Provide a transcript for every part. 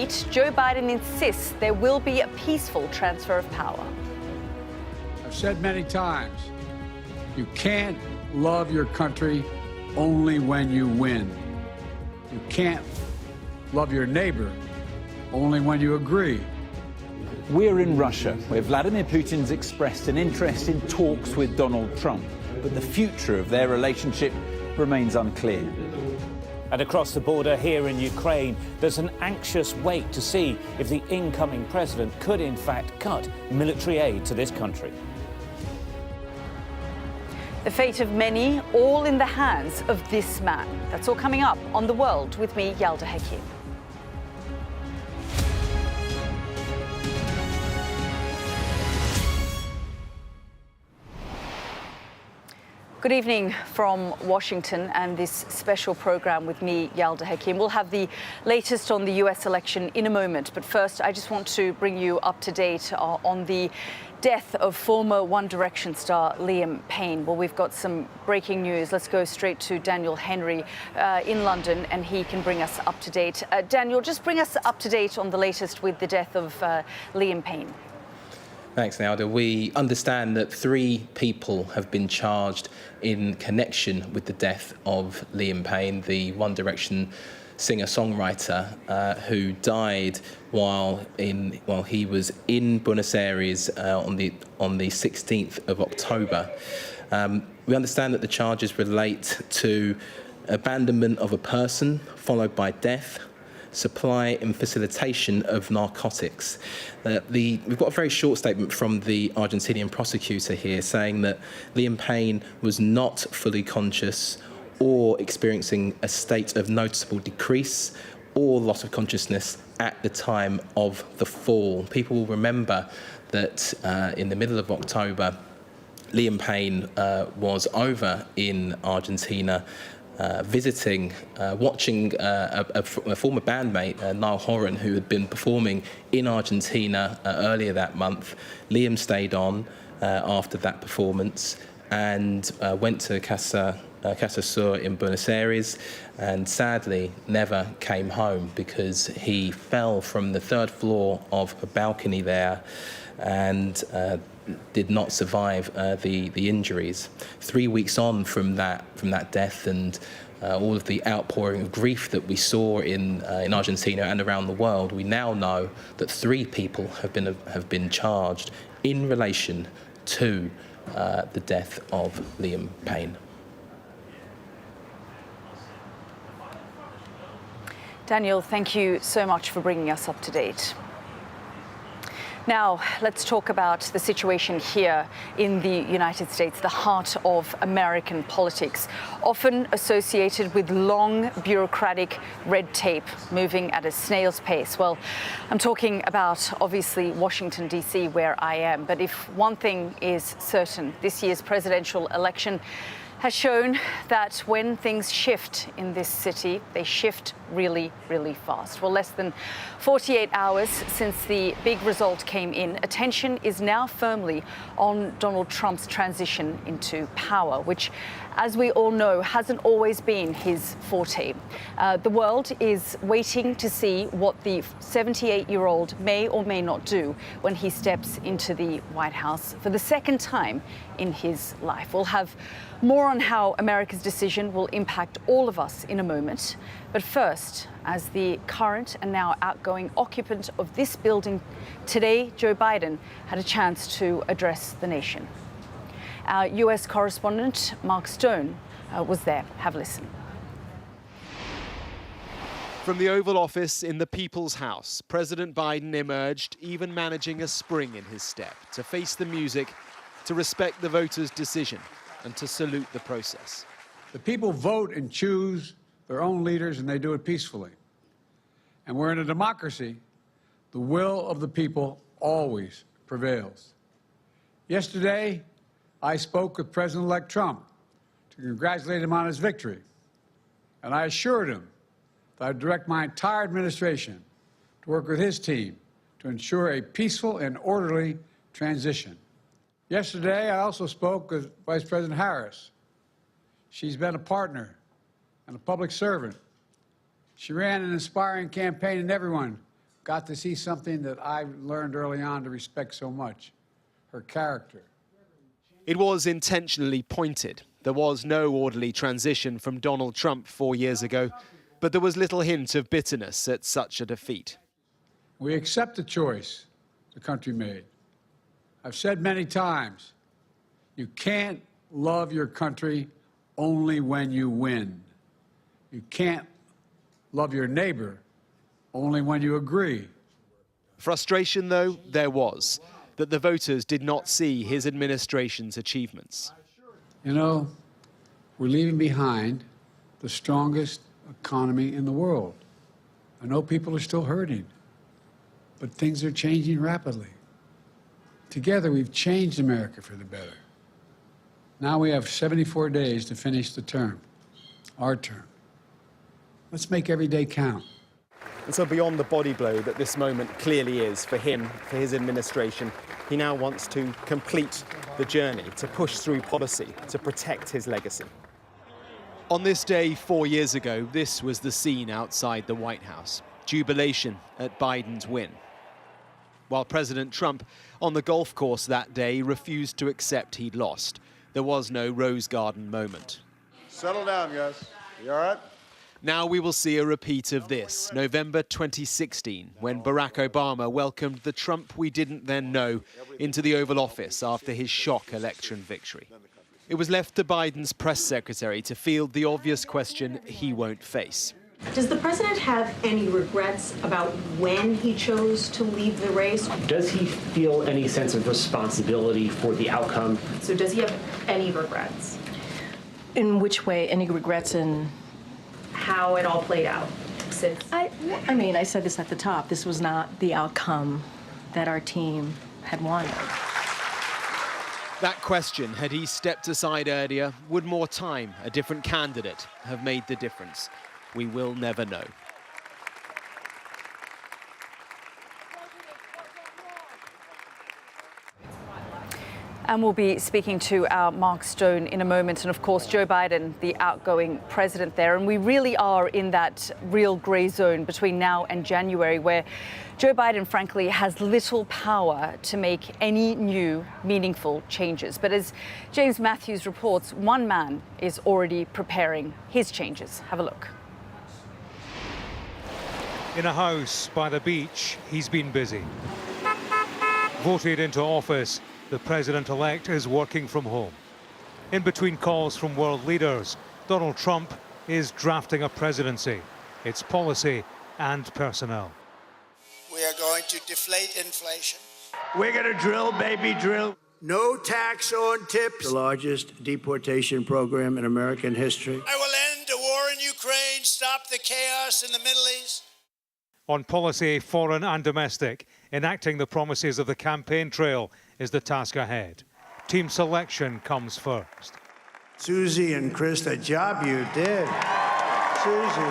Joe Biden insists there will be a peaceful transfer of power. I've said many times, you can't love your country only when you win. You can't love your neighbor only when you agree. We're in Russia, where Vladimir Putin's expressed an interest in talks with Donald Trump, but the future of their relationship remains unclear. And across the border here in Ukraine, there's an anxious wait to see if the incoming president could in fact cut military aid to this country. The fate of many, all in the hands of this man. That's all coming up on The World with me, Yalda Hakim. Good evening from Washington and this special program with me, Yalda Hakim. We'll have the latest on the US election in a moment, but first I just want to bring you up to date on the death of former One Direction star Liam Payne. Well, we've got some breaking news. Let's go straight to Daniel Henry in London, and he can bring us up to date. Daniel, just bring us up to date on the latest with the death of Liam Payne. Thanks, Yalda. We understand that 3 people have been charged in connection with the death of Liam Payne, the One Direction singer-songwriter who died while he was in Buenos Aires on the 16th of October. We understand that the charges relate to abandonment of a person followed by death, supply and facilitation of narcotics. We've got a very short statement from the Argentinian prosecutor here saying that Liam Payne was not fully conscious or experiencing a state of noticeable decrease or loss of consciousness at the time of the fall. People will remember that in the middle of October, Liam Payne was over in Argentina visiting, watching a former bandmate, Niall Horan, who had been performing in Argentina earlier that month. Liam stayed on after that performance and went to Casa Sur in Buenos Aires, and sadly never came home because he fell from the 3rd floor of a balcony there and did not survive the injuries. 3 weeks on from that death and all of the outpouring of grief that we saw in Argentina and around the world, we now know that 3 people have been charged in relation to the death of Liam Payne. Daniel, thank you so much for bringing us up to date. Now, let's talk about the situation here in the United States, the heart of American politics, often associated with long bureaucratic red tape moving at a snail's pace. Well, I'm talking about, obviously, Washington, D.C., where I am. But if one thing is certain, this year's presidential election has shown that when things shift in this city, they shift really, really fast. Well, less than 48 hours since the big result came in, attention is now firmly on Donald Trump's transition into power, which, as we all know, hasn't always been his forte. The world is waiting to see what the 78-year-old may or may not do when he steps into the White House for the second time in his life. We'll have more on how America's decision will impact all of us in a moment. But first, as the current and now outgoing occupant of this building, today Joe Biden had a chance to address the nation. Our US correspondent, Mark Stone, was there. Have a listen. From the Oval Office in the People's House, President Biden emerged, even managing a spring in his step, to face the music, to respect the voters' decision, and to salute the process. The people vote and choose their own leaders, and they do it peacefully. And we're in a democracy. The will of the people always prevails. Yesterday, I spoke with President-elect Trump to congratulate him on his victory. And I assured him that I'd direct my entire administration to work with his team to ensure a peaceful and orderly transition. Yesterday, I also spoke with Vice President Harris. She's been a partner and a public servant. She ran an inspiring campaign, and everyone got to see something that I learned early on to respect so much, her character. It was intentionally pointed. There was no orderly transition from Donald Trump 4 years ago, but there was little hint of bitterness at such a defeat. We accept the choice the country made. I've said many times, you can't love your country only when you win. You can't love your neighbor only when you agree. Frustration, though, there was, that the voters did not see his administration's achievements. You know, we're leaving behind the strongest economy in the world. I know people are still hurting, but things are changing rapidly. Together, we've changed America for the better. Now we have 74 days to finish the term, our term. Let's make every day count. And so beyond the body blow that this moment clearly is for him, for his administration, he now wants to complete the journey, to push through policy, to protect his legacy. On this day 4 years ago, this was the scene outside the White House. Jubilation at Biden's win. While President Trump, on the golf course that day, refused to accept he'd lost. There was no Rose Garden moment. Settle down, guys. You all right? Now we will see a repeat of this, November 2016, when Barack Obama welcomed the Trump we didn't then know into the Oval Office after his shock election victory. It was left to Biden's press secretary to field the obvious question he won't face. Does the president have any regrets about when he chose to leave the race? Does he feel any sense of responsibility for the outcome? So does he have any regrets? In which way? Any regrets in How it all played out since? I mean, I said this at the top. This was not the outcome that our team had wanted. That question, had he stepped aside earlier, would more time, a different candidate, have made the difference? We will never know. And we'll be speaking to our Mark Stone in a moment. And of course, Joe Biden, the outgoing president there. And we really are in that real grey zone between now and January, where Joe Biden, frankly, has little power to make any new meaningful changes. But as James Matthews reports, one man is already preparing his changes. Have a look. In a house by the beach, he's been busy. Voted into office, the president-elect is working from home. In between calls from world leaders, Donald Trump is drafting a presidency, its policy and personnel. We are going to deflate inflation. We're going to drill, baby, drill. No tax on tips. The largest deportation program in American history. I will end the war in Ukraine, stop the chaos in the Middle East. On policy, foreign and domestic, enacting the promises of the campaign trail is the task ahead. Team selection comes first. Susie and Chris, the job you did. Susie,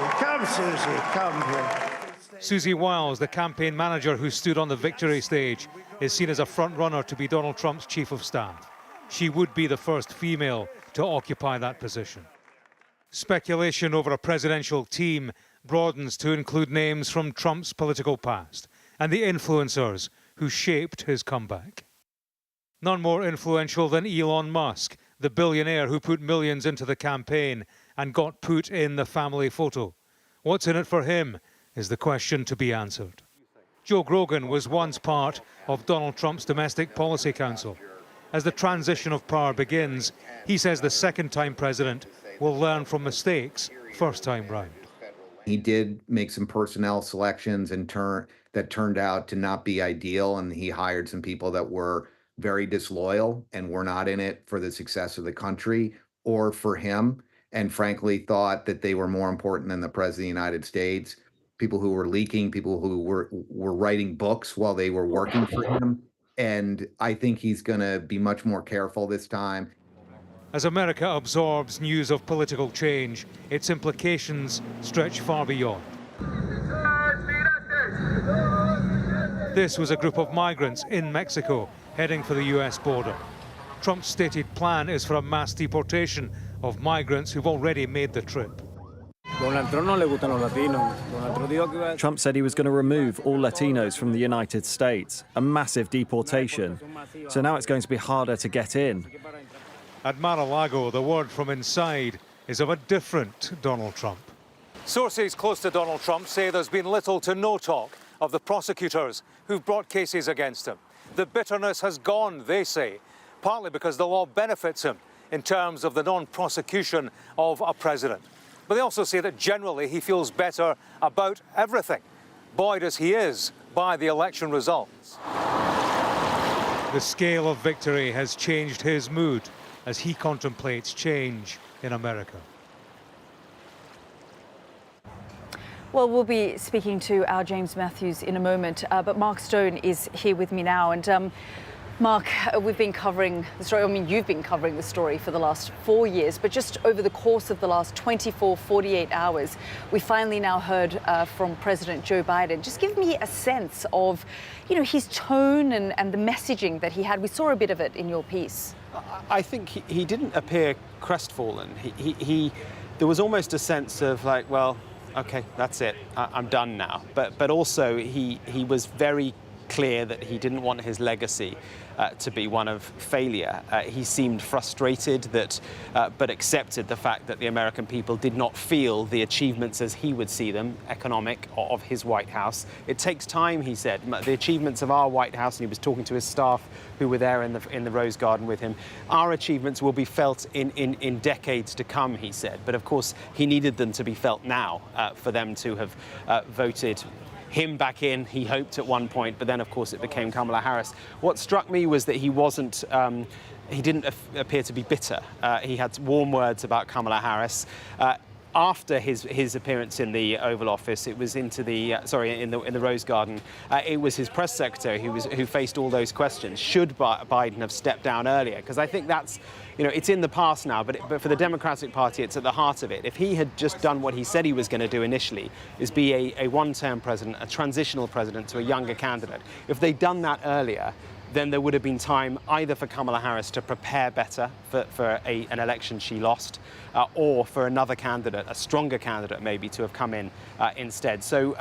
come here. Susie Wiles, the campaign manager who stood on the victory stage, is seen as a front-runner to be Donald Trump's chief of staff. She would be the first female to occupy that position. Speculation over a presidential team broadens to include names from Trump's political past and the influencers who shaped his comeback. None more influential than Elon Musk, the billionaire who put millions into the campaign and got put in the family photo. What's in it for him is the question to be answered. Joe Grogan was once part of Donald Trump's Domestic Policy Council. As the transition of power begins, he says the second-time president will learn from mistakes first time round. He did make some personnel selections that turned out to not be ideal, and he hired some people that were very disloyal and were not in it for the success of the country or for him, and frankly thought that they were more important than the President of the United States. People who were leaking, people who were writing books while they were working for him. And I think he's going to be much more careful this time. As America absorbs news of political change, its implications stretch far beyond. This was a group of migrants in Mexico heading for the US border. Trump's stated plan is for a mass deportation of migrants who've already made the trip. Trump said he was going to remove all Latinos from the United States, a massive deportation. So now it's going to be harder to get in. At Mar-a-Lago, the word from inside is of a different Donald Trump. Sources close to Donald Trump say there's been little to no talk of the prosecutors who've brought cases against him. The bitterness has gone, they say, partly because the law benefits him in terms of the non-prosecution of a president. But they also say that generally he feels better about everything, buoyed as he is by the election results. The scale of victory has changed his mood as he contemplates change in America. Well, we'll be speaking to our James Matthews in a moment, but Mark Stone is here with me now. And Mark, we've been covering the story. I mean, you've been covering the story for the last 4 years, but just over the course of the last 24, 48 hours, we finally now heard from President Joe Biden. Just give me a sense of, his tone and the messaging that he had. We saw a bit of it in your piece. I think he didn't appear crestfallen. There was almost a sense of like, well, okay, that's it. I'm done now. But also he was very clear that he didn't want his legacy to be one of failure. He seemed frustrated but accepted the fact that the American people did not feel the achievements as he would see them, economic, of his White House. It takes time, he said. The achievements of our White House, and he was talking to his staff who were there in the Rose Garden with him, our achievements will be felt in decades to come, he said. But of course, he needed them to be felt now for them to have voted him back in, he hoped at one point, but then of course it became Kamala Harris. What struck me was that he wasn't, he didn't appear to be bitter. He had warm words about Kamala Harris. After his appearance in the Oval Office, it was in the Rose Garden. It was his press secretary who faced all those questions. Should Biden have stepped down earlier? Because I think that's, it's in the past now, but for the Democratic Party, it's at the heart of it. If he had just done what he said he was going to do initially, is be a one-term president, a transitional president to a younger candidate. If they'd done that earlier, then there would have been time either for Kamala Harris to prepare better for an election she lost, or for another candidate, a stronger candidate maybe, to have come in instead. So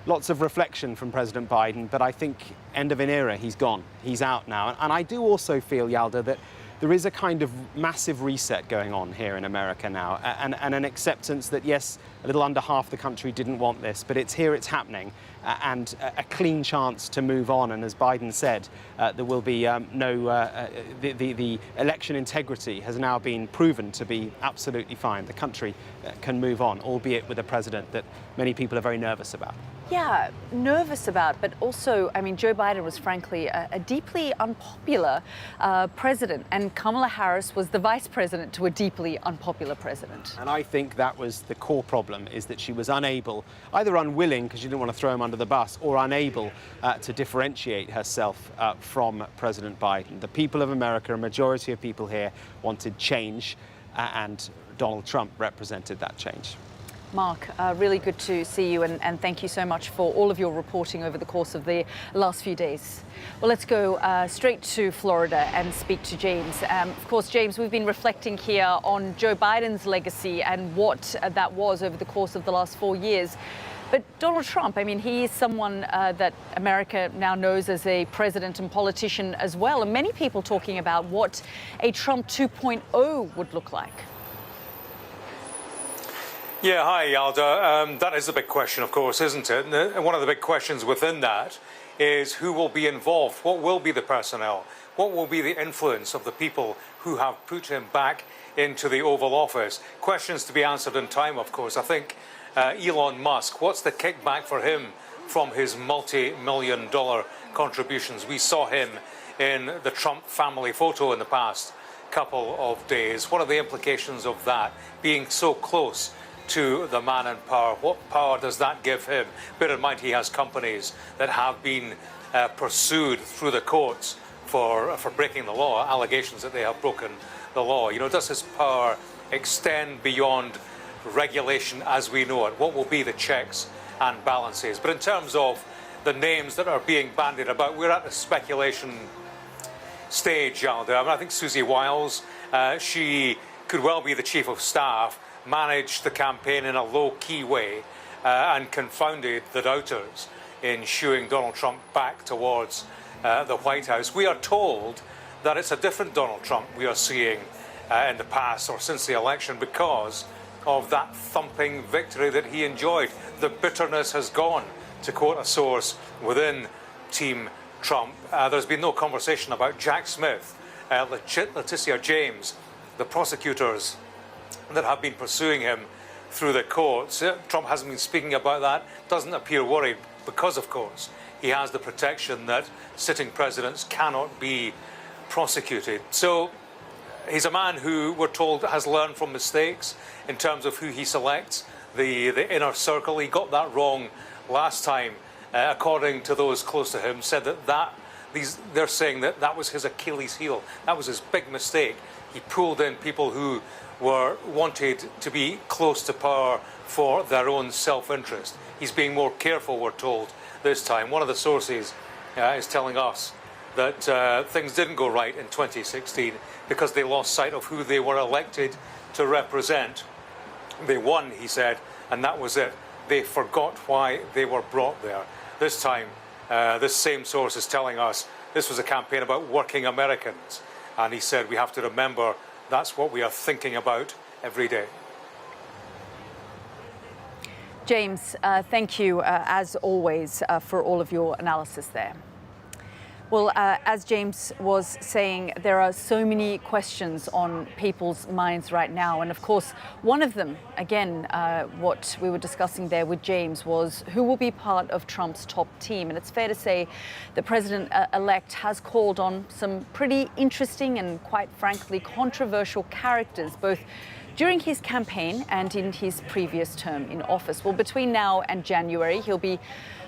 lots of reflection from President Biden, but I think end of an era, he's gone. He's out now. And I do also feel, Yalda, that there is a kind of massive reset going on here in America now, and an acceptance that, yes, a little under half the country didn't want this, but it's here, it's happening, and a clean chance to move on. And as Biden said, there will be the election integrity has now been proven to be absolutely fine. The country can move on, albeit with a president that many people are very nervous about. Yeah, nervous about, but also, I mean, Joe Biden was frankly a deeply unpopular president, and Kamala Harris was the vice president to a deeply unpopular president. And I think that was the core problem, is that she was unable, either unwilling because she didn't want to throw him under the bus, or unable to differentiate herself from President Biden. The people of America, a majority of people here, wanted change, and Donald Trump represented that change. Mark, really good to see you, and thank you so much for all of your reporting over the course of the last few days. Well, let's go straight to Florida and speak to James. Of course, James, we've been reflecting here on Joe Biden's legacy and what that was over the course of the last 4 years. But Donald Trump, I mean, he is someone that America now knows as a president and politician as well, and many people talking about what a Trump 2.0 would look like. Yeah, hi, Yalda. That is a big question, of course, isn't it? And one of the big questions within that is who will be involved? What will be the personnel? What will be the influence of the people who have put him back into the Oval Office? Questions to be answered in time, of course. I think Elon Musk, what's the kickback for him from his multi-million-dollar contributions? We saw him in the Trump family photo in the past couple of days. What are the implications of that, being so close to the man in power? What power does that give him? Bear in mind, he has companies that have been pursued through the courts for breaking the law, allegations that they have broken the law. Does his power extend beyond regulation as we know it? What will be the checks and balances? But in terms of the names that are being bandied about, we're at the speculation stage, Yalda. I think Susie Wiles, she could well be the chief of staff managed the campaign in a low-key way and confounded the doubters in shooing Donald Trump back towards the White House. We are told that it's a different Donald Trump we are seeing in the past or since the election because of that thumping victory that he enjoyed. The bitterness has gone, to quote a source within Team Trump. There's been no conversation about Jack Smith, Letitia James, the prosecutors that have been pursuing him through the courts. Trump hasn't been speaking about that, doesn't appear worried because, of course, he has the protection that sitting presidents cannot be prosecuted. So he's a man who, we're told, has learned from mistakes in terms of who he selects, the inner circle. He got that wrong last time, according to those close to him, said they're saying that was his Achilles heel. That was his big mistake. He pulled in people who wanted to be close to power for their own self-interest. He's being more careful, we're told, this time. One of the sources is telling us that things didn't go right in 2016 because they lost sight of who they were elected to represent. They won, he said, and that was it. They forgot why they were brought there. This time, this same source is telling us this was a campaign about working Americans. And he said we have to remember that's what we are thinking about every day. James, thank you, as always, for all of your analysis there. Well, as James was saying, there are so many questions on people's minds right now. And of course, one of them, again, what we were discussing there with James was who will be part of Trump's top team. And it's fair to say the president-elect has called on some pretty interesting and quite frankly controversial characters, both during his campaign and in his previous term in office. Well, between now and January, he'll be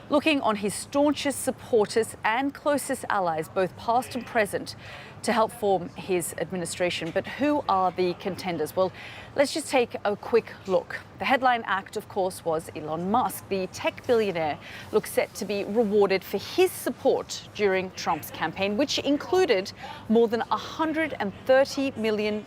looking on his staunchest supporters and closest allies, both past and present, to help form his administration. But who are the contenders? Well, let's just take a quick look. The headline act, of course, was Elon Musk. The tech billionaire looks set to be rewarded for his support during Trump's campaign, which included more than $130 million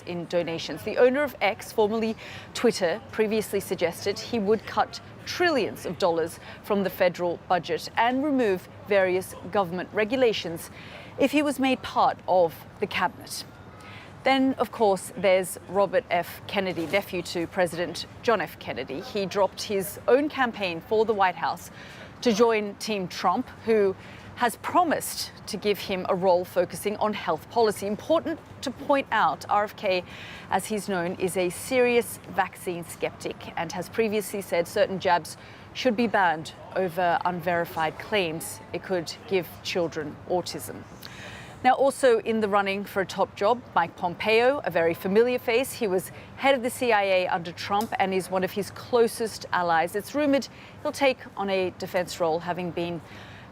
in donations. The owner of X, formerly Twitter, previously suggested he would cut trillions of dollars from the federal budget and remove various government regulations if he was made part of the cabinet. Then, of course, there's Robert F. Kennedy, nephew to President John F. Kennedy. He dropped his own campaign for the White House to join Team Trump, who has promised to give him a role focusing on health policy. Important to point out, RFK, as he's known, is a serious vaccine skeptic and has previously said certain jabs should be banned over unverified claims it could give children autism. Now, also in the running for a top job, Mike Pompeo, a very familiar face. He was head of the CIA under Trump and is one of his closest allies. It's rumored he'll take on a defense role, having been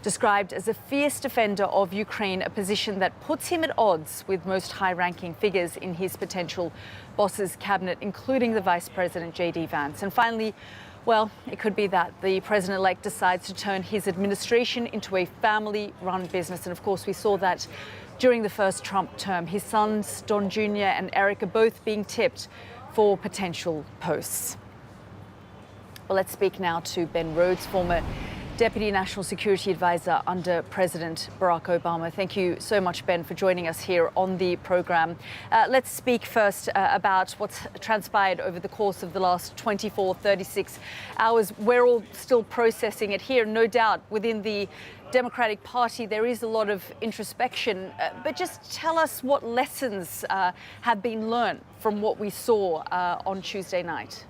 described as a fierce defender of Ukraine, a position that puts him at odds with most high-ranking figures in his potential boss's cabinet, including the Vice President J.D. Vance. And finally, well, it could be that the president-elect decides to turn his administration into a family-run business. And of course, we saw that during the first Trump term. His sons, Don Jr. and Eric, are both being tipped for potential posts. Well, let's speak now to Ben Rhodes, former Deputy National Security Advisor under President Barack Obama. Thank you so much, Ben, for joining us here on the program. Let's speak first about what's transpired over the course of the last 24, 36 hours. We're all still processing it here. No doubt within the Democratic Party there is a lot of introspection, but just tell us what lessons have been learned from what we saw on Tuesday night.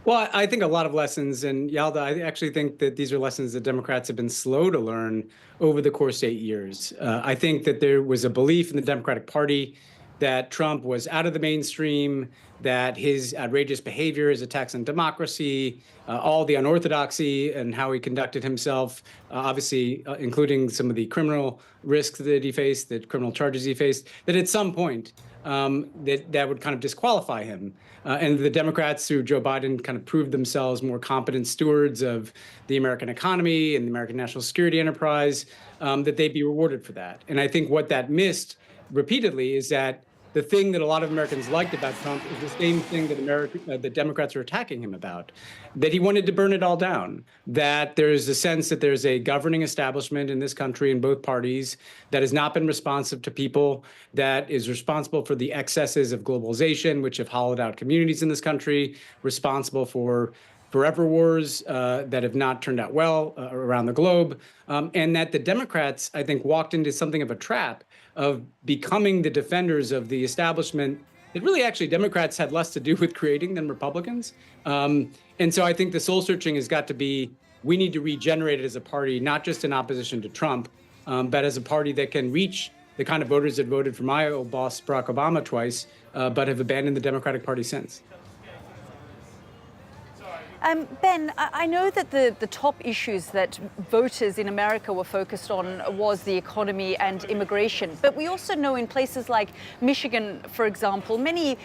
Well, I think a lot of lessons, and Yalda, I actually think that these are lessons that Democrats have been slow to learn over the course of 8 years. I think that there was a belief in the Democratic Party that Trump was out of the mainstream, that his outrageous behavior, his attacks on democracy, all the unorthodoxy and how he conducted himself, obviously including some of the criminal risks that he faced, the criminal charges he faced, that at some point that would kind of disqualify him. And the Democrats, through Joe Biden, kind of proved themselves more competent stewards of the American economy and the American national security enterprise, that they'd be rewarded for that. And I think what that missed repeatedly is that the thing that a lot of Americans liked about Trump is the same thing that the Democrats are attacking him about, that he wanted to burn it all down, that there's a sense that there's a governing establishment in this country in both parties that has not been responsive to people, that is responsible for the excesses of globalization, which have hollowed out communities in this country, responsible for forever wars that have not turned out well around the globe, and that the Democrats, I think, walked into something of a trap of becoming the defenders of the establishment that really actually Democrats had less to do with creating than Republicans. And so I think the soul searching has got to be, we need to regenerate it as a party, not just in opposition to Trump, but as a party that can reach the kind of voters that voted for my old boss, Barack Obama, twice, but have abandoned the Democratic Party since. Ben, I know that the top issues that voters in America were focused on was the economy and immigration. But we also know in places like Michigan, for example, many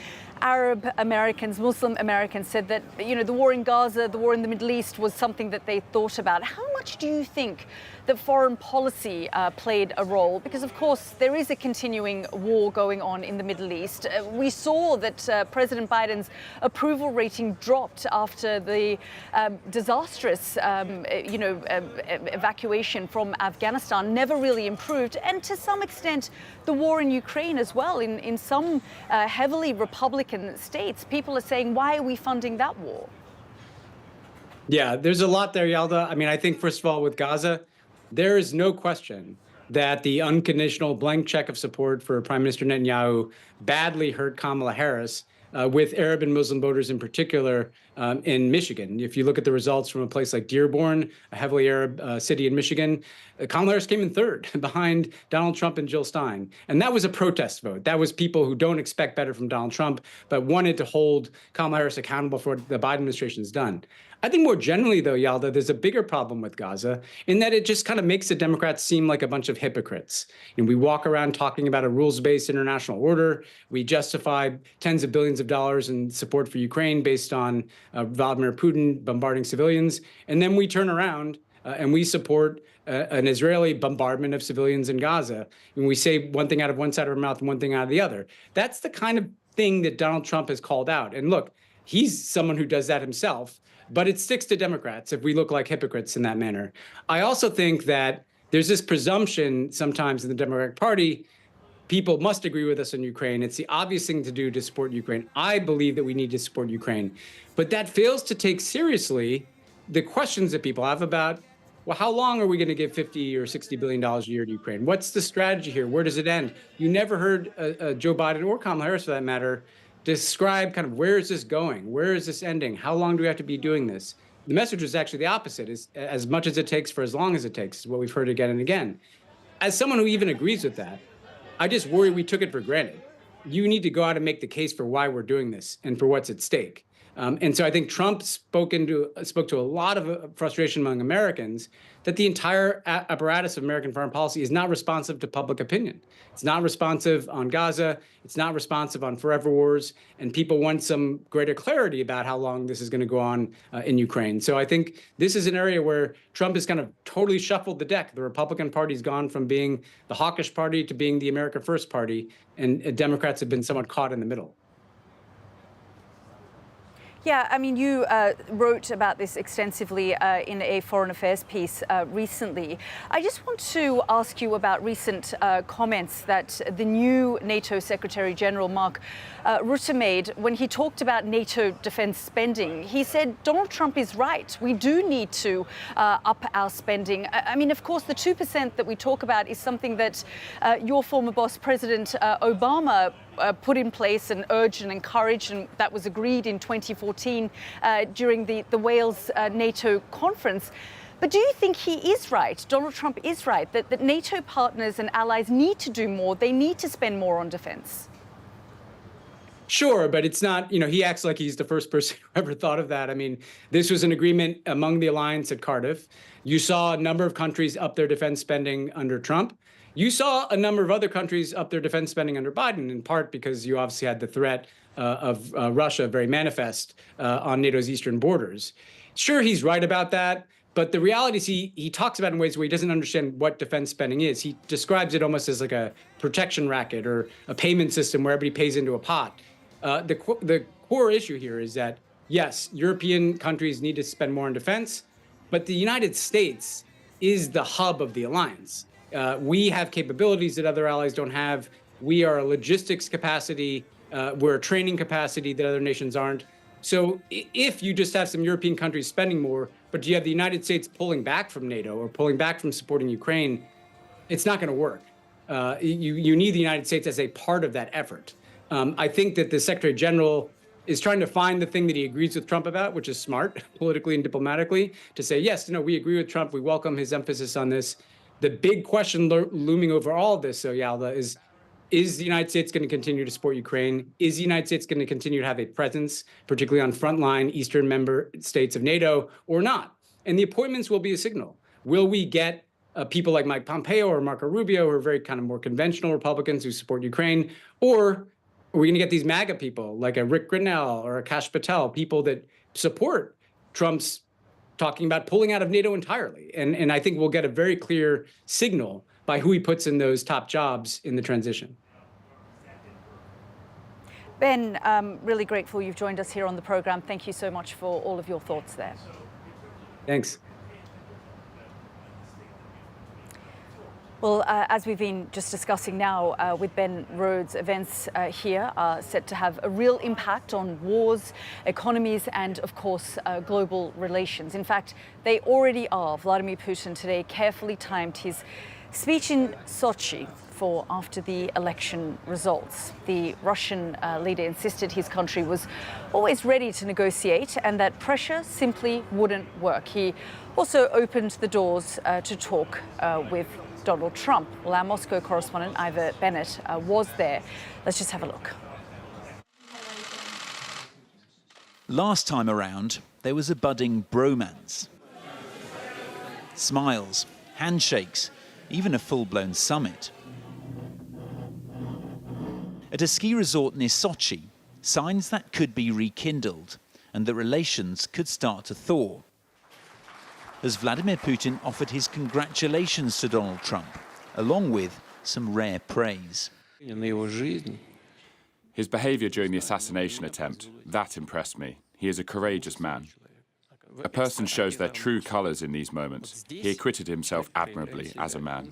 Arab Americans, Muslim Americans said that, you know, the war in Gaza, the war in the Middle East was something that they thought about. How much do you think that foreign policy played a role? Because, of course, there is a continuing war going on in the Middle East. We saw that President Biden's approval rating dropped after the disastrous, evacuation from Afghanistan never really improved. And to some extent, the war in Ukraine as well. In some heavily Republican states, people are saying, why are we funding that war? Yeah, there's a lot there, Yalda. I mean, I think, first of all, with Gaza, there is no question that the unconditional blank check of support for Prime Minister Netanyahu badly hurt Kamala Harris, with Arab and Muslim voters in particular in Michigan. If you look at the results from a place like Dearborn, a heavily Arab city in Michigan, Kamala Harris came in third behind Donald Trump and Jill Stein. And that was a protest vote. That was people who don't expect better from Donald Trump, but wanted to hold Kamala Harris accountable for what the Biden administration has done. I think more generally, though, Yalda, there's a bigger problem with Gaza in that it just kind of makes the Democrats seem like a bunch of hypocrites. And we walk around talking about a rules-based international order. We justify tens of billions of dollars in support for Ukraine based on Vladimir Putin bombarding civilians. And then we turn around and we support an Israeli bombardment of civilians in Gaza. And we say one thing out of one side of our mouth and one thing out of the other. That's the kind of thing that Donald Trump has called out. And look, he's someone who does that himself. But it sticks to Democrats if we look like hypocrites in that manner. I also think that there's this presumption sometimes in the Democratic Party, people must agree with us on Ukraine. It's the obvious thing to do to support Ukraine. I believe that we need to support Ukraine. But that fails to take seriously the questions that people have about, well, how long are we going to give $50 or $60 billion a year to Ukraine? What's the strategy here? Where does it end? You never heard Joe Biden or Kamala Harris, for that matter, describe kind of where is this going? Where is this ending? How long do we have to be doing this? The message was actually the opposite, is as much as it takes for as long as it takes, is what we've heard again and again. As someone who even agrees with that, I just worry we took it for granted. You need to go out and make the case for why we're doing this and for what's at stake. And so I think Trump spoke to a lot of frustration among Americans that the entire apparatus of American foreign policy is not responsive to public opinion. It's not responsive on Gaza. It's not responsive on forever wars. And people want some greater clarity about how long this is going to go on in Ukraine. So I think this is an area where Trump has kind of totally shuffled the deck. The Republican Party's gone from being the hawkish party to being the America First party. And Democrats have been somewhat caught in the middle. Yeah, I mean, you wrote about this extensively in a foreign affairs piece recently. I just want to ask you about recent comments that the new NATO Secretary General Mark Rutte made when he talked about NATO defense spending. He said Donald Trump is right. We do need to up our spending. I mean, of course, the 2% that we talk about is something that your former boss, President Obama, put in place and urged and encouraged, and that was agreed in 2014 during the Wales NATO conference. But do you think he is right, Donald Trump is right, that NATO partners and allies need to do more, they need to spend more on defense? Sure, but it's not, he acts like he's the first person who ever thought of that. I mean, this was an agreement among the alliance at Cardiff. You saw a number of countries up their defense spending under Trump. You saw a number of other countries up their defense spending under Biden, in part because you obviously had the threat of Russia very manifest on NATO's eastern borders. Sure, he's right about that, But the reality is he talks about it in ways where he doesn't understand what defense spending is. He describes it almost as like a protection racket or a payment system where everybody pays into a pot. The core issue here is that, yes, European countries need to spend more on defense, but the United States is the hub of the alliance. We have capabilities that other allies don't have. We are a logistics capacity. We're a training capacity that other nations aren't. So if you just have some European countries spending more, but you have the United States pulling back from NATO or pulling back from supporting Ukraine, it's not going to work. You need the United States as a part of that effort. I think that the Secretary General is trying to find the thing that he agrees with Trump about, which is smart, politically and diplomatically, to say, yes, no, we agree with Trump. We welcome his emphasis on this. The big question looming over all of this, so Yalda, is the United States going to continue to support Ukraine? Is the United States going to continue to have a presence, particularly on frontline Eastern member states of NATO, or not? And the appointments will be a signal. Will we get people like Mike Pompeo or Marco Rubio, who are very kind of more conventional Republicans who support Ukraine? Or are we going to get these MAGA people like a Rick Grinnell or a Kash Patel, people that support Trump's talking about pulling out of NATO entirely? And I think we'll get a very clear signal by who he puts in those top jobs in the transition. Ben, really grateful you've joined us here on the program. Thank you so much for all of your thoughts there. Thanks. Well, as we've been just discussing now with Ben Rhodes, events here are set to have a real impact on wars, economies, and of course, global relations. In fact, they already are. Vladimir Putin today carefully timed his speech in Sochi for after the election results. The Russian leader insisted his country was always ready to negotiate and that pressure simply wouldn't work. He also opened the doors to talk with Donald Trump. Well, our Moscow correspondent, Ivor Bennett, was there. Let's just have a look. Last time around, there was a budding bromance. Smiles, handshakes, even a full-blown summit. At a ski resort near Sochi, signs that could be rekindled and that relations could start to thaw, as Vladimir Putin offered his congratulations to Donald Trump, along with some rare praise. His behavior during the assassination attempt, that impressed me. He is a courageous man. A person shows their true colors in these moments. He acquitted himself admirably as a man.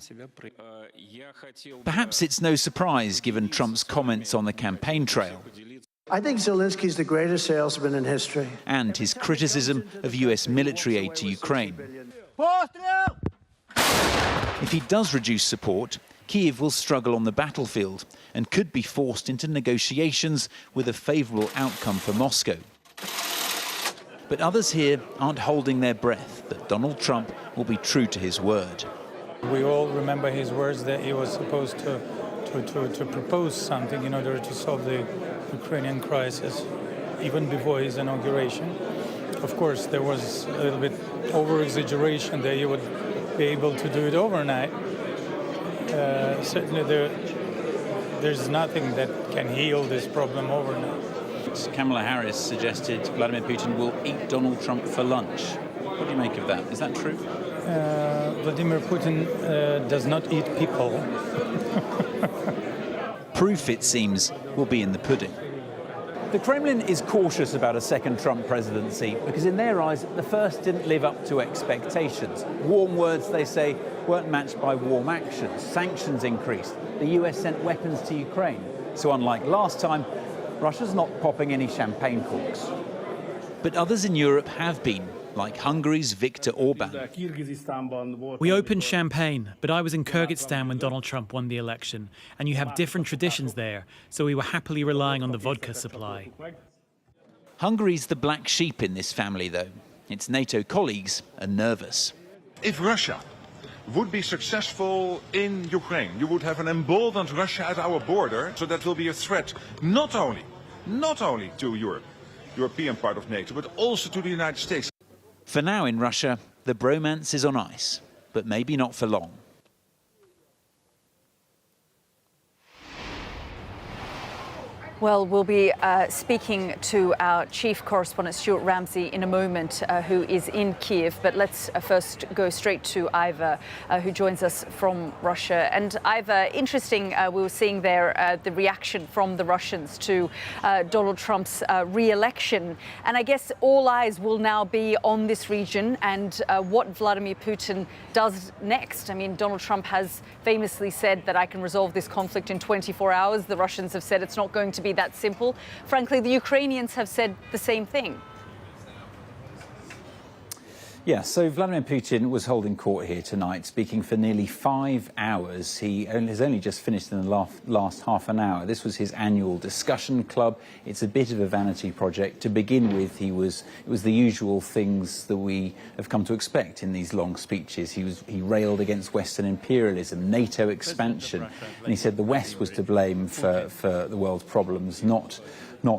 Perhaps it's no surprise given Trump's comments on the campaign trail. I think Zelensky's the greatest salesman in history. And his criticism of US military aid to Ukraine. If he does reduce support, Kyiv will struggle on the battlefield and could be forced into negotiations with a favourable outcome for Moscow. But others here aren't holding their breath that Donald Trump will be true to his word. We all remember his words that he was supposed to propose something in order to solve the Ukrainian crisis, even before his inauguration. Of course, there was a little bit over-exaggeration that he would be able to do it overnight. Certainly there's nothing that can heal this problem overnight. Kamala Harris suggested Vladimir Putin will eat Donald Trump for lunch. What do you make of that? Is that true? Vladimir Putin does not eat people. Proof, it seems, will be in the pudding. The Kremlin is cautious about a second Trump presidency because in their eyes, the first didn't live up to expectations. Warm words, they say, weren't matched by warm actions. Sanctions increased. The US sent weapons to Ukraine. So unlike last time, Russia's not popping any champagne corks. But others in Europe have been, like Hungary's Viktor Orban. We opened champagne, but I was in Kyrgyzstan when Donald Trump won the election, and you have different traditions there, so we were happily relying on the vodka supply. Hungary's the black sheep in this family, though. Its NATO colleagues are nervous. If Russia would be successful in Ukraine, you would have an emboldened Russia at our border, so that will be a threat not only to Europe, European part of NATO, but also to the United States. For now in Russia, the bromance is on ice, but maybe not for long. Well, we'll be speaking to our chief correspondent, Stuart Ramsey, in a moment, who is in Kiev. But let's first go straight to Iva, who joins us from Russia. And Iva, interesting, we were seeing there the reaction from the Russians to Donald Trump's re-election. And I guess all eyes will now be on this region and what Vladimir Putin does next. I mean, Donald Trump has famously said that I can resolve this conflict in 24 hours. The Russians have said it's not going to be that simple. Frankly, the Ukrainians have said the same thing. Yeah, so Vladimir Putin was holding court here tonight, speaking for nearly 5 hours. He has only just finished in the last half an hour. This was his annual discussion club. It's a bit of a vanity project. To begin with, it was the usual things that we have come to expect in these long speeches. He railed against Western imperialism, NATO expansion, and he said the West was to blame for the world's problems, not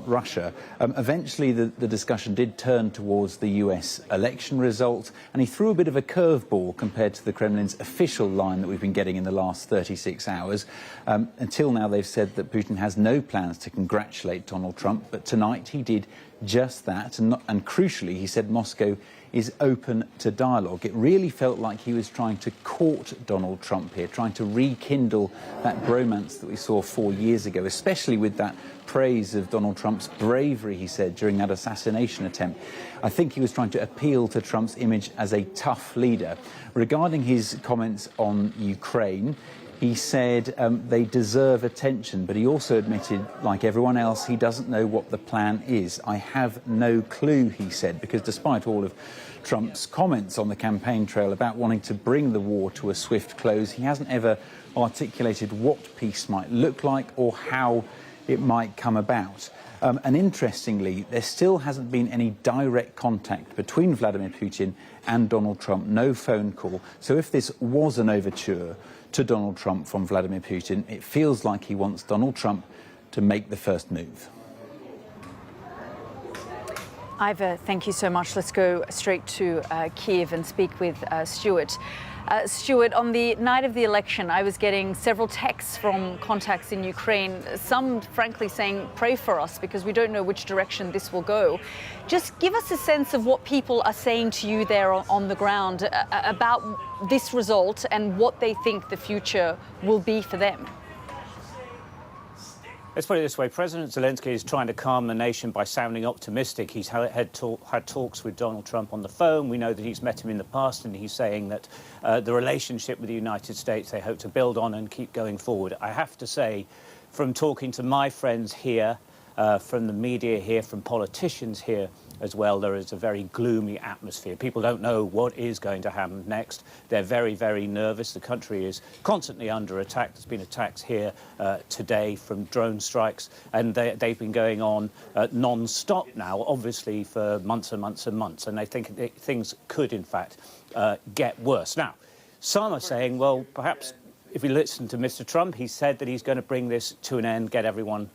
Russia. Eventually, the discussion did turn towards the US election result, and he threw a bit of a curveball compared to the Kremlin's official line that we've been getting in the last 36 hours. Until now, they've said that Putin has no plans to congratulate Donald Trump, but tonight he did just that, and crucially, he said Moscow is open to dialogue. It really felt like he was trying to court Donald Trump here, trying to rekindle that bromance that we saw 4 years ago, especially with that praise of Donald Trump's bravery, he said, during that assassination attempt. I think he was trying to appeal to Trump's image as a tough leader. Regarding his comments on Ukraine, he said they deserve attention, but he also admitted, like everyone else, he doesn't know what the plan is. I have no clue, he said, because despite all of Trump's comments on the campaign trail about wanting to bring the war to a swift close, he hasn't ever articulated what peace might look like or how it might come about. And interestingly, there still hasn't been any direct contact between Vladimir Putin and Donald Trump, no phone call. So if this was an overture to Donald Trump from Vladimir Putin, it feels like he wants Donald Trump to make the first move. Iva, thank you so much. Let's go straight to Kiev and speak with Stuart. Stuart, on the night of the election, I was getting several texts from contacts in Ukraine, some frankly saying, pray for us, because we don't know which direction this will go. Just give us a sense of what people are saying to you there on the ground about this result and what they think the future will be for them. Let's put it this way. President Zelensky is trying to calm the nation by sounding optimistic. He's had talks with Donald Trump on the phone. We know that he's met him in the past, and he's saying that the relationship with the United States they hope to build on and keep going forward. I have to say, from talking to my friends here, from the media here, from politicians here as well, there is a very gloomy atmosphere. People don't know what is going to happen next. They're very, very nervous. The country is constantly under attack. There's been attacks here today from drone strikes, and they've been going on non-stop now, obviously, for months and months and months. And they think things could, in fact, get worse. Now, some are saying, well, perhaps if we listen to Mr. Trump, he said that he's going to bring this to an end, get everyone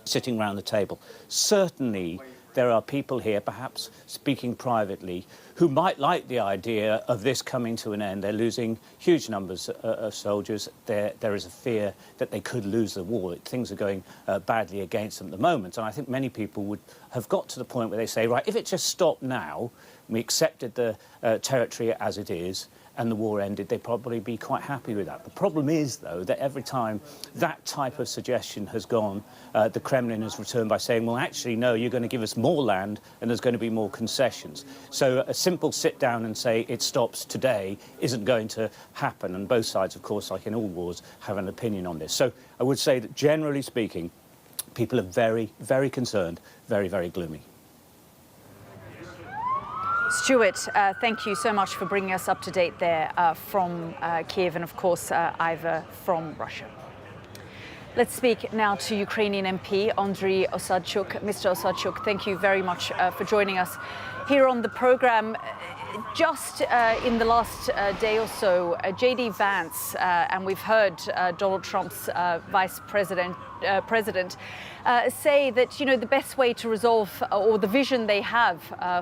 sitting around the table. Certainly, there are people here, perhaps speaking privately, who might like the idea of this coming to an end. They're losing huge numbers of soldiers. There is a fear that they could lose the war. Things are going badly against them at the moment. And I think many people would have got to the point where they say, right, if it just stopped now, we accepted the territory as it is, and the war ended, they'd probably be quite happy with that. The problem is, though, that every time that type of suggestion has gone, the Kremlin has returned by saying, well, actually, no, you're going to give us more land and there's going to be more concessions. So a simple sit down and say it stops today isn't going to happen. And both sides, of course, like in all wars, have an opinion on this. So I would say that, generally speaking, people are very, very concerned, very, very gloomy. Stuart, thank you so much for bringing us up to date there from Kiev and, of course, Iva from Russia. Let's speak now to Ukrainian MP Andriy Osadchuk. Mr. Osadchuk, thank you very much for joining us here on the program. Just in the last day or so, J.D. Vance, and we've heard Donald Trump's vice president president, say that, you know, the best way to resolve, or the vision they have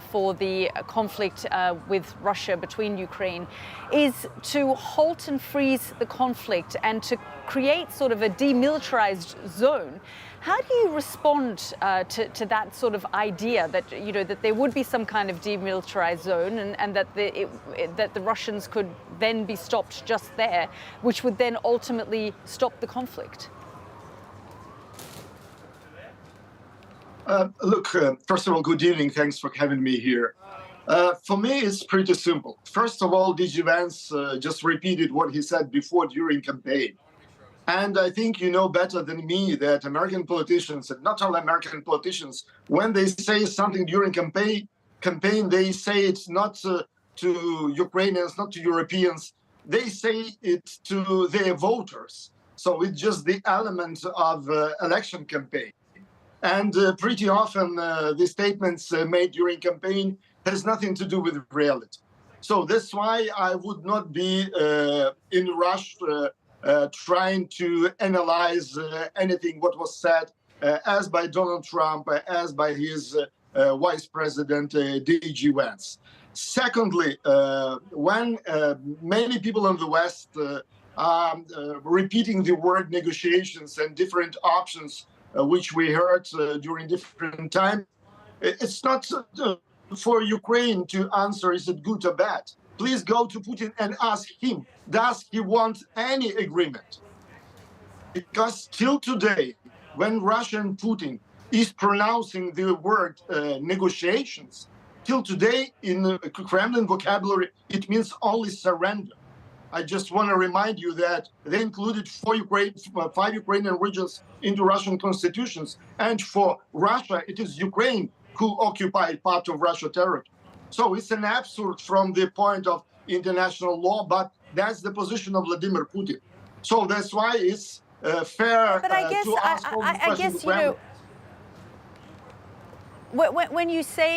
for the conflict with Russia between Ukraine, is to halt and freeze the conflict and to create sort of a demilitarized zone. How do you respond to that sort of idea that, you know, that there would be some kind of demilitarized zone and that the Russians could then be stopped just there, which would then ultimately stop the conflict? Look, first of all, good evening. Thanks for having me here. For me, it's pretty simple. First of all, DG Vance just repeated what he said before during campaign. And I think you know better than me that American politicians, and not all American politicians, when they say something during campaign, they say it's not to Ukrainians, not to Europeans. They say it to their voters. So it's just the element of election campaign. And pretty often the statements made during campaign has nothing to do with reality. So that's why I would not be in a rush trying to analyze anything what was said as by Donald Trump, as by his vice president, DG Vance. Secondly, when many people in the West are repeating the word negotiations and different options, which we heard during different times, it's not for Ukraine to answer, is it good or bad? Please go to Putin and ask him, does he want any agreement? Because till today, when Russia and Putin is pronouncing the word negotiations, till today in the Kremlin vocabulary, it means only surrender. I just want to remind you that they included 5 Ukrainian regions into Russian constitutions. And for Russia, it is Ukraine who occupied part of Russian territory. So it's an absurd from the point of international law, but that's the position of Vladimir Putin. So that's why it's fair but I guess, to ask all these questions. You know, when you say,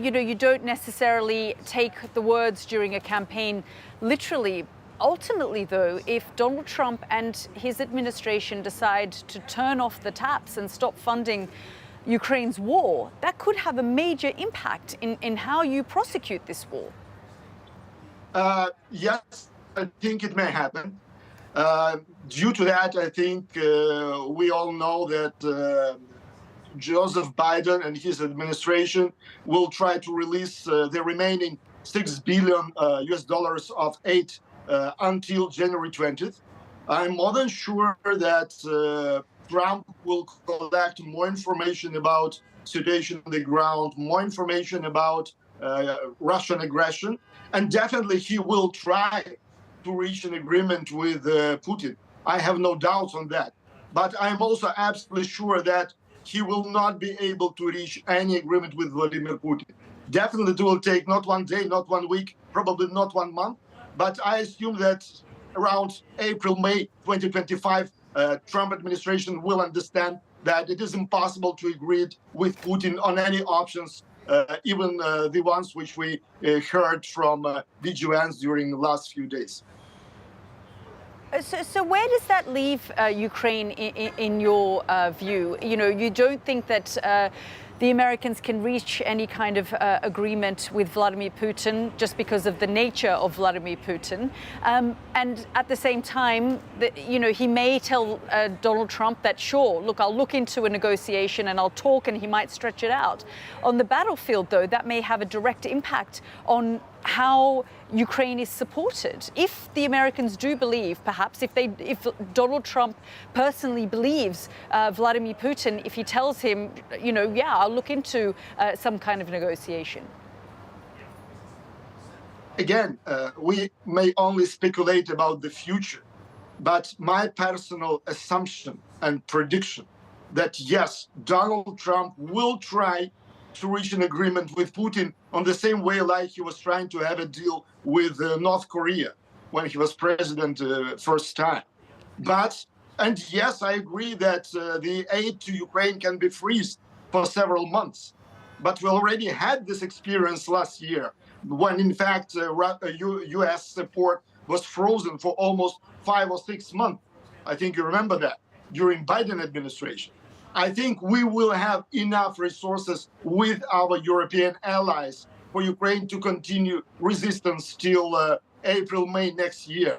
you know, you don't necessarily take the words during a campaign literally, ultimately, though, if Donald Trump and his administration decide to turn off the taps and stop funding Ukraine's war, that could have a major impact in how you prosecute this war. Yes, I think it may happen. Due to that, I think we all know that Joseph Biden and his administration will try to release the remaining $6 billion US of aid until January 20th. I'm more than sure that Trump will collect more information about situation on the ground, more information about Russian aggression, and definitely he will try to reach an agreement with Putin. I have no doubts on that. But I'm also absolutely sure that he will not be able to reach any agreement with Vladimir Putin. Definitely it will take not one day, not 1 week, probably not 1 month, but I assume that around April, May 2025, Trump administration will understand that it is impossible to agree with Putin on any options, even the ones which we heard from DG Vance during the last few days. So where does that leave Ukraine in your view? You know, you don't think that the Americans can reach any kind of agreement with Vladimir Putin just because of the nature of Vladimir Putin. And at the same time, you know, he may tell Donald Trump that, sure, look, I'll look into a negotiation and I'll talk, and he might stretch it out. On the battlefield, though, that may have a direct impact on how Ukraine is supported. If the Americans do believe, perhaps, if Donald Trump personally believes Vladimir Putin, if he tells him, you know, yeah, I'll look into some kind of negotiation. Again, we may only speculate about the future, but my personal assumption and prediction that yes, Donald Trump will try to reach an agreement with Putin on the same way like he was trying to have a deal with North Korea when he was president first time. And yes, I agree that the aid to Ukraine can be freezed for several months. But we already had this experience last year when, in fact, U.S. support was frozen for almost 5 or 6 months. I think you remember that. during Biden administration. I think we will have enough resources with our European allies for Ukraine to continue resistance till April, May next year.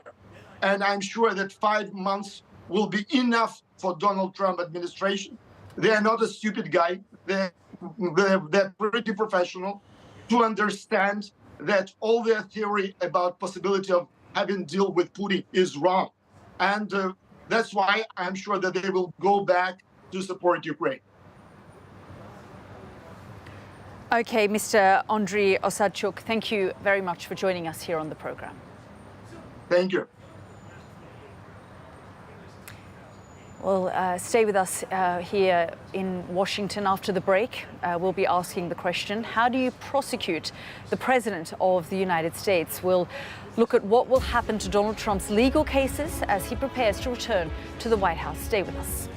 And I'm sure that 5 months will be enough for Donald Trump administration. They are not a stupid guy. They're pretty professional to understand that all their theory about possibility of having deal with Putin is wrong. And that's why I'm sure that they will go back to support Ukraine. Okay, Mr. Andriy Osadchuk, thank you very much for joining us here on the program. Thank you. Well, stay with us here in Washington after the break. We'll be asking the question, how do you prosecute the President of the United States? We'll look at what will happen to Donald Trump's legal cases as he prepares to return to the White House. Stay with us.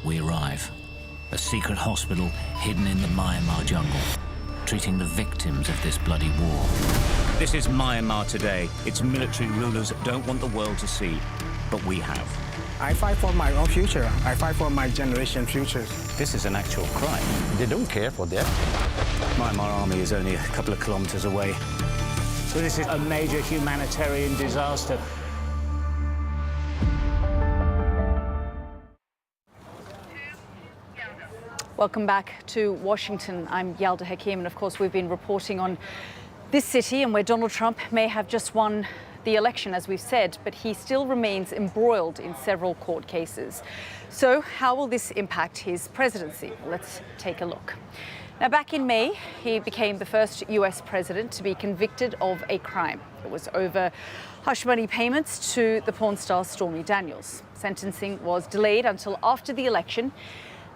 We arrive. A secret hospital hidden in the Myanmar jungle, treating the victims of this bloody war. This is Myanmar today. Its military rulers don't want the world to see, but we have. I fight for my own future. I fight for my generation's futures. This is an actual crime. They don't care for that. Myanmar army is only a couple of kilometers away. So this is a major humanitarian disaster. Welcome back to Washington. I'm Yalda Hakim, and of course we've been reporting on this city and where Donald Trump may have just won the election, as we've said, but he still remains embroiled in several court cases. So how will this impact his presidency? Let's take a look. Now, back in May, he became the first US president to be convicted of a crime. It was over hush money payments to the porn star Stormy Daniels. Sentencing was delayed until after the election,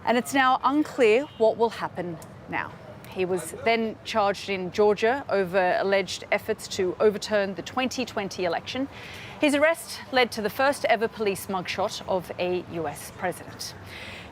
and it's now unclear what will happen now. He was then charged in Georgia over alleged efforts to overturn the 2020 election. His arrest led to the first ever police mugshot of a US president.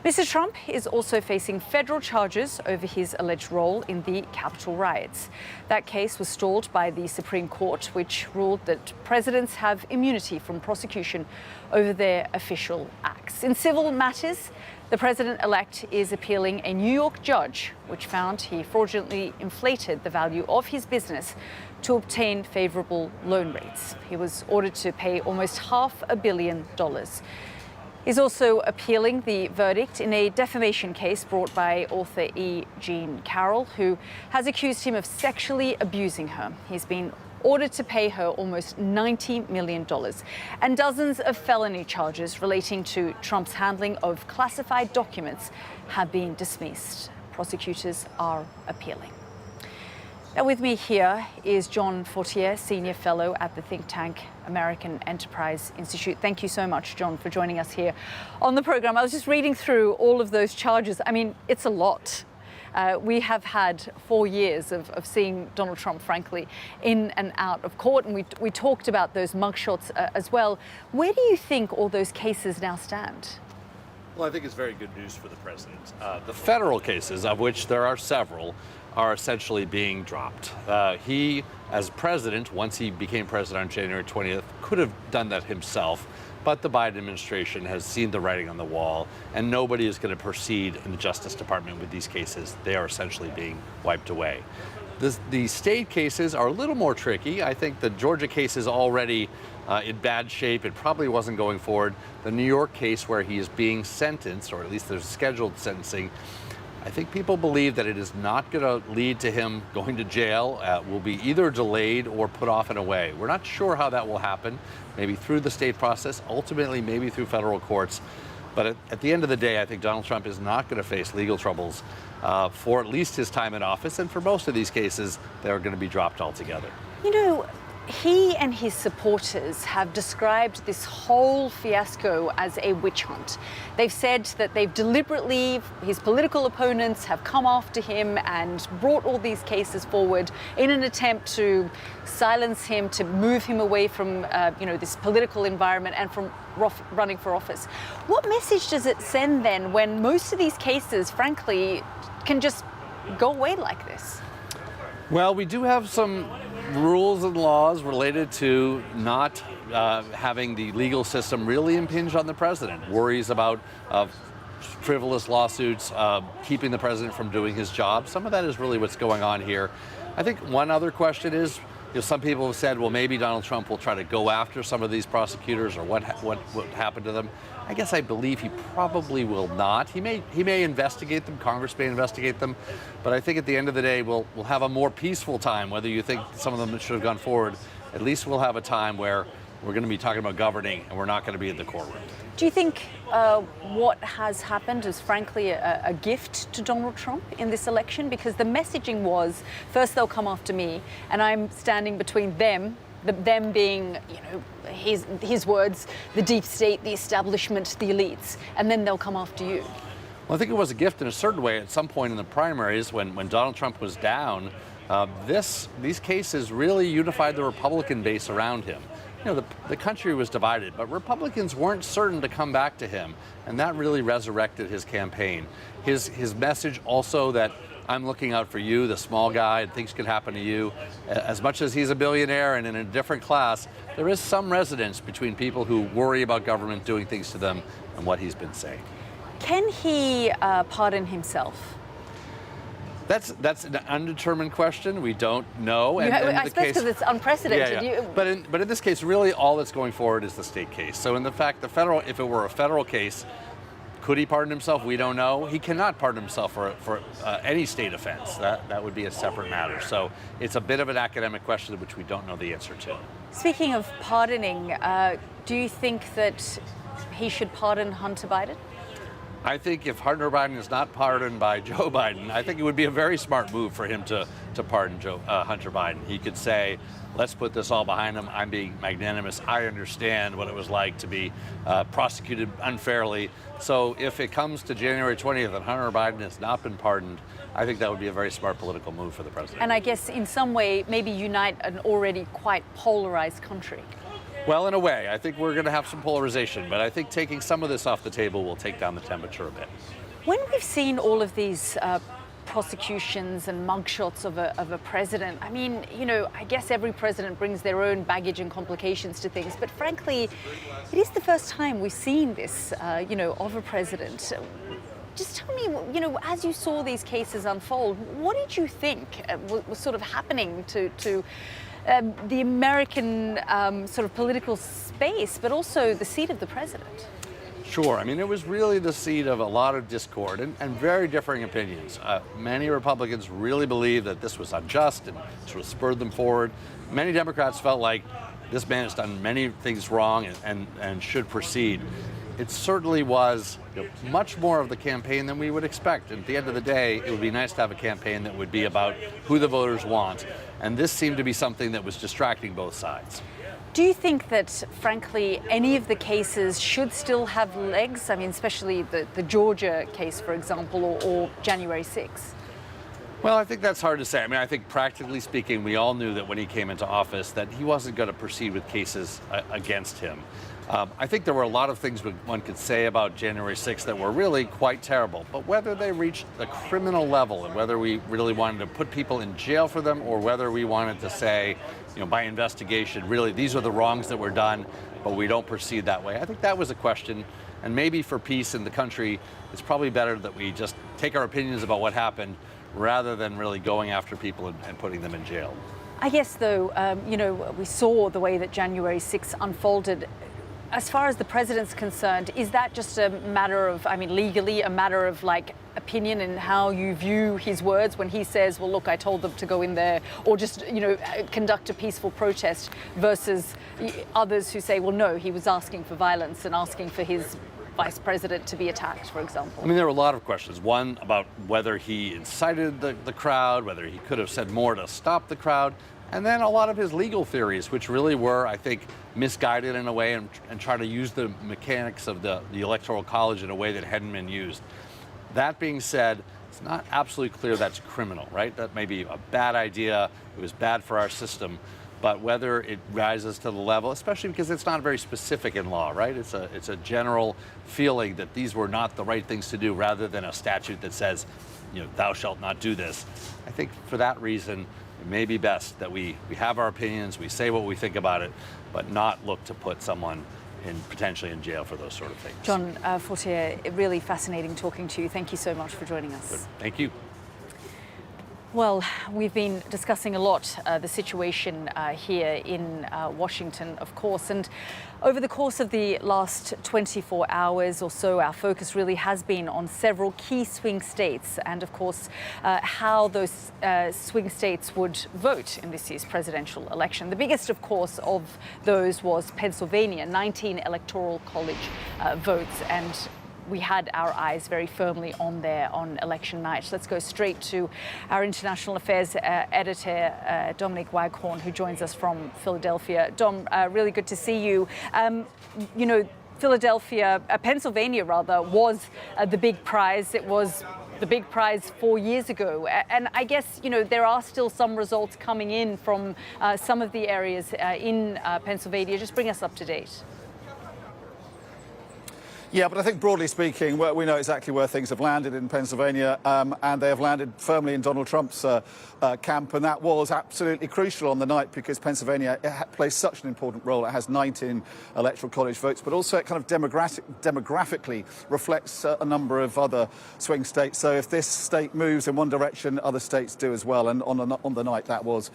Mr. Trump is also facing federal charges over his alleged role in the Capitol riots. That case was stalled by the Supreme Court, which ruled that presidents have immunity from prosecution over their official acts. In civil matters, the president-elect is appealing a New York judge, which found he fraudulently inflated the value of his business to obtain favorable loan rates. He was ordered to pay almost $500 million. He's also appealing the verdict in a defamation case brought by author E. Jean Carroll, who has accused him of sexually abusing her. He's been ordered to pay her almost $90 million, and dozens of felony charges relating to Trump's handling of classified documents have been dismissed. Prosecutors are appealing. Now, with me here is John Fortier, Senior Fellow at the think tank American Enterprise Institute. Thank you so much, John, for joining us here on the program. I was just reading through all of those charges. I mean, it's a lot. We have had 4 years of seeing Donald Trump, frankly, in and out of court, and we talked about those mugshots as well. Where do you think all those cases now stand? Well, I think it's very good news for the president. The federal cases, of which there are several, are essentially being dropped. He, as president, once he became president on January 20th, could have done that himself, but the Biden administration has seen the writing on the wall, and nobody is going to proceed in the Justice Department with these cases. They are essentially being wiped away. The state cases are a little more tricky. I think the Georgia case is already in bad shape. It probably wasn't going forward. The New York case, where he is being sentenced, or at least there's scheduled sentencing, I think people believe that it is not going to lead to him going to jail, will be either delayed or put off in a way. We're not sure how that will happen, maybe through the state process, ultimately maybe through federal courts. But at the end of the day, I think Donald Trump is not going to face legal troubles for at least his time in office. And for most of these cases, they're going to be dropped altogether. You know, he and his supporters have described this whole fiasco as a witch hunt. They've said that they've deliberately, his political opponents have come after him and brought all these cases forward in an attempt to silence him, to move him away from, this political environment and from running for office. What message does it send then when most of these cases, frankly, can just go away like this? Well, we do have some rules and laws related to not having the legal system really impinge on the president. Worries about frivolous lawsuits, keeping the president from doing his job. Some of that is really what's going on here. I think one other question is, some people have said, well, maybe Donald Trump will try to go after some of these prosecutors, or what happened to them. I guess I believe he probably will not. He may investigate them. Congress may investigate them. But I think at the end of the day, we'll have a more peaceful time. Whether you think some of them should have gone forward, at least we'll have a time where we're going to be talking about governing, and we're not going to be in the courtroom. Do you think what has happened is frankly a gift to Donald Trump in this election? Because the messaging was, first they'll come after me, and I'm standing between them, them being, his words, the deep state, the establishment, the elites, and then they'll come after you. Well, I think it was a gift in a certain way at some point in the primaries when Donald Trump was down. These cases really unified the Republican base around him. The country was divided, but Republicans weren't certain to come back to him, and that really resurrected his campaign. His message also that I'm looking out for you, the small guy, and things could happen to you. As much as he's a billionaire and in a different class, there is some resonance between people who worry about government doing things to them and what he's been saying. Can he pardon himself? That's an undetermined question. We don't know. I suppose because it's unprecedented. Yeah. But in this case, really all that's going forward is the state case. So in the fact, if it were a federal case, could he pardon himself? We don't know. He cannot pardon himself for any state offense. That would be a separate matter. So it's a bit of an academic question which we don't know the answer to. Speaking of pardoning, do you think that he should pardon Hunter Biden? I think if Hunter Biden is not pardoned by Joe Biden, I think it would be a very smart move for him to pardon Hunter Biden. He could say, let's put this all behind him. I'm being magnanimous. I understand what it was like to be prosecuted unfairly. So if it comes to January 20th and Hunter Biden has not been pardoned, I think that would be a very smart political move for the president. And I guess in some way, maybe unite an already quite polarized country. Well, in a way, I think we're going to have some polarization, but I think taking some of this off the table will take down the temperature a bit. When we've seen all of these prosecutions and mugshots of a president, I mean, you know, I guess every president brings their own baggage and complications to things, but frankly, it is the first time we've seen this, you know, of a president. Just tell me, you know, as you saw these cases unfold, what did you think was sort of happening to the American sort of political space, but also the seat of the president? Sure. I mean, it was really the seat of a lot of discord and very differing opinions. Many Republicans really believed that this was unjust and sort of spurred them forward. Many Democrats felt like this man has done many things wrong and should proceed. It certainly was, you know, much more of the campaign than we would expect. And at the end of the day, it would be nice to have a campaign that would be about who the voters want. And this seemed to be something that was distracting both sides. Do you think that, frankly, any of the cases should still have legs? I mean, especially the Georgia case, for example, or January 6th? Well, I think that's hard to say. I mean, I think practically speaking, we all knew that when he came into office that he wasn't going to proceed with cases against him. I think there were a lot of things one could say about January 6th that were really quite terrible. But whether they reached the criminal level and whether we really wanted to put people in jail for them or whether we wanted to say, you know, by investigation, really, these are the wrongs that were done, but we don't proceed that way. I think that was a question. And maybe for peace in the country, it's probably better that we just take our opinions about what happened rather than really going after people and putting them in jail. I guess, though, you know, we saw the way that January 6th unfolded. As far as the president's concerned, is that just a matter of, I mean, legally, a matter of like opinion and how you view his words when he says, well, look, I told them to go in there, or just, you know, conduct a peaceful protest, versus others who say, well, no, he was asking for violence and asking for his vice president to be attacked, for example? I mean, there were a lot of questions. One about whether he incited the crowd, whether he could have said more to stop the crowd. And then a lot of his legal theories, which really were, I think, misguided in a way and try to use the mechanics of the Electoral College in a way that hadn't been used. That being said, it's not absolutely clear that's criminal, right? That may be a bad idea. It was bad for our system. But whether it rises to the level, especially because it's not very specific in law, right? It's a general feeling that these were not the right things to do rather than a statute that says, you know, thou shalt not do this. I think for that reason, it may be best that we have our opinions, we say what we think about it, but not look to put someone potentially in jail for those sort of things. John Fortier, really fascinating talking to you. Thank you so much for joining us. Good. Thank you. Well, we've been discussing a lot the situation here in Washington, of course, and over the course of the last 24 hours or so, our focus really has been on several key swing states and, of course, how those swing states would vote in this year's presidential election. The biggest, of course, of those was Pennsylvania, 19 electoral college votes, and we had our eyes very firmly on there on election night. Let's go straight to our international affairs editor, Dominic Waghorn, who joins us from Philadelphia. Dom, really good to see you. You know, Pennsylvania rather, was the big prize. It was the big prize 4 years ago. And I guess, you know, there are still some results coming in from some of the areas in Pennsylvania. Just bring us up to date. Yeah, but I think broadly speaking, we know exactly where things have landed in Pennsylvania, and they have landed firmly in Donald Trump's camp, and that was absolutely crucial on the night because Pennsylvania plays such an important role. It has 19 electoral college votes, but also it kind of demographically reflects a number of other swing states. So if this state moves in one direction, other states do as well, and on the night that was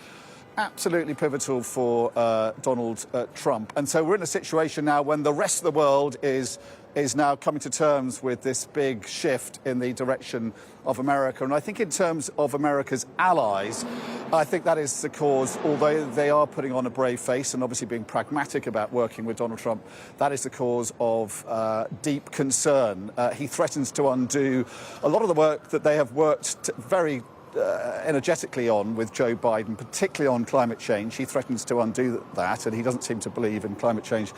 absolutely pivotal for Donald Trump. And so we're in a situation now when the rest of the world is is now coming to terms with this big shift in the direction of America. And I think in terms of America's allies, I think that is the cause, although they are putting on a brave face and obviously being pragmatic about working with Donald Trump, that is the cause of deep concern. He threatens to undo a lot of the work that they have worked very energetically on with Joe Biden, particularly on climate change. He threatens to undo that, and he doesn't seem to believe in climate change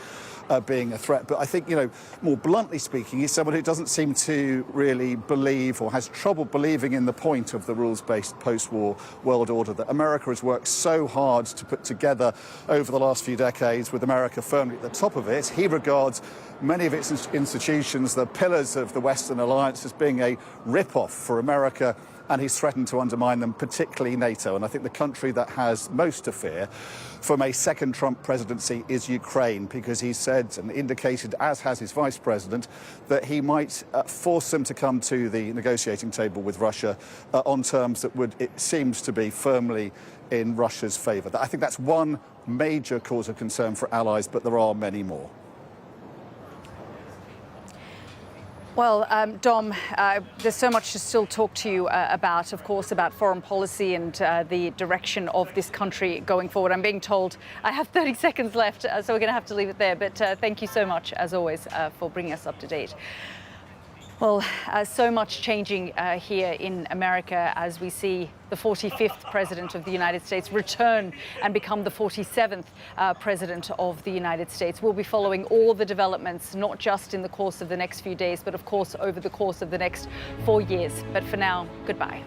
being a threat. But I think, you know, more bluntly speaking, he's someone who doesn't seem to really believe or has trouble believing in the point of the rules-based post-war world order that America has worked so hard to put together over the last few decades, with America firmly at the top of it. He regards many of its institutions, the pillars of the Western alliance, as being a rip-off for America, and he's threatened to undermine them, particularly NATO. And I think the country that has most to fear from a second Trump presidency is Ukraine, because he said and indicated, as has his vice president, that he might force them to come to the negotiating table with Russia on terms that would, it seems to be, firmly in Russia's favour. I think that's one major cause of concern for allies, but there are many more. Well, Dom, there's so much to still talk to you about, of course, about foreign policy and the direction of this country going forward. I'm being told I have 30 seconds left, so we're going to have to leave it there. But thank you so much, as always, for bringing us up to date. Well, so much changing here in America as we see the 45th president of the United States return and become the 47th president of the United States. We'll be following all the developments, not just in the course of the next few days, but of course over the course of the next 4 years. But for now, goodbye.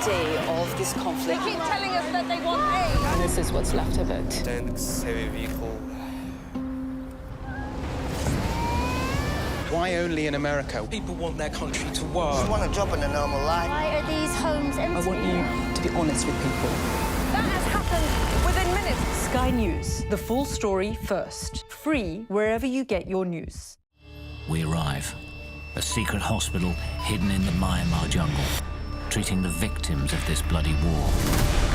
Day of this conflict. They keep telling us that they want aid. And this is what's left of it. Tanks, heavy vehicle. Why only in America? People want their country to work. Just want a job in a normal life. Why are these homes empty? I want you to be honest with people. That has happened within minutes. Sky News, the full story first. Free wherever you get your news. We arrive. A secret hospital hidden in the Myanmar jungle, treating the victims of this bloody war.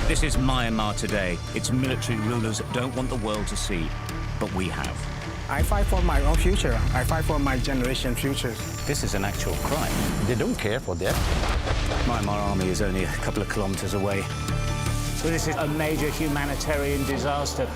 This is Myanmar today. Its military rulers don't want the world to see, but we have. I fight for my own future. I fight for my generation's future. This is an actual crime. They don't care for that. Myanmar army is only a couple of kilometers away. So this is a major humanitarian disaster.